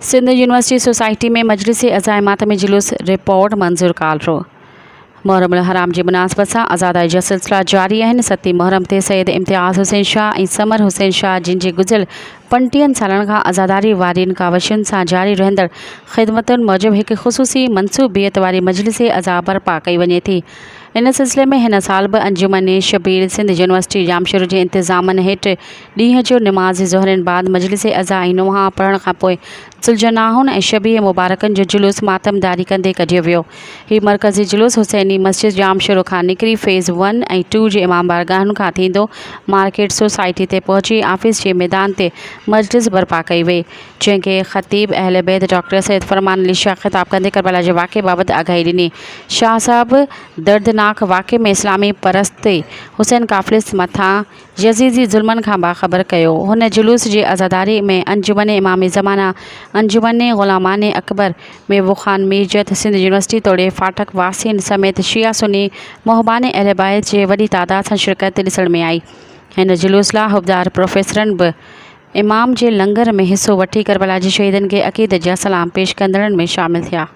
Sindh university society में मजलिस अज़ाइमात में जुलूस रिपोर्ट मंज़ूर कालरो। मुहर्रम हराम की मुनासिबत से आज़ादाई जा सिलसिला जारी है। 7 मुहर्रम ते सैयद इम्तियाज़ हुसैन शाह और समर हुसैन शाह जिन जी गुज़िरियल 50 सालन का आज़ादारी वारिन कावशुन से जारी रहंदड़ ख़िदमतुन मूजिब एक ख़ुसूसी मनसूबियत वारी मजलिस अज़ा बर्पा कई वञे थी। इन सिलसिले में हिन साल भी अंजुमन शबीर सिंध यूनिवर्सिटी जामशोर के इंतज़ामन हेठ ॾींहं जो नमाज़ ज़ोहरन बाद मजलिस अज़ा ऐं नुहा पढ़ण खां पोइ सुलजनाहुन ऐं शबीह मुबारकन जो जुलूस मातमदारी कंदे कढियो वियो। ही मरकज़ी जुलूस हुसैनी मस्जिद जामशोर खां निकिरी फ़ेज़ 1 ऐं 2 जे इमाम बारगाहुनि खां थींदो मार्केट सोसाइटी ते पहुची आफ़िस के मैदान ते मजलिस बर्पा कई वई, जंहिंखे ख़तीब अहल बैत डॉक्टर सैयद फरमान अली शाह ख़िताब कंदे करबला जे वाक़े बाबत आगाही ॾिनी। शाह साहब दर्दनाक वाक़े में इस्लामी परस्ती हुसैन काफ़िले मथां यज़ीदी ज़ुल्मन खां बाख़बर कयो। हुन जुलूस जी आज़ादारी में अंजुमन इमाम ज़माना, अंजुमन ग़ुलामान अकबर, महबूब खान मीरजत, सिंध यूनिवर्सिटी तोड़े फाटक वासिन समेत शिया सुन्नी मोहबान अहल बैत जे वॾी तादाद सां शिरकत ॾिसण में आई। हिन जुलूस लाइ हुबदार प्रोफेसरन भी इमाम जे लंगर में हिस्सो वठी करबला जे शहीदन के अक़ीदत जा सलाम पेश कंदड़न में शामिल थिया।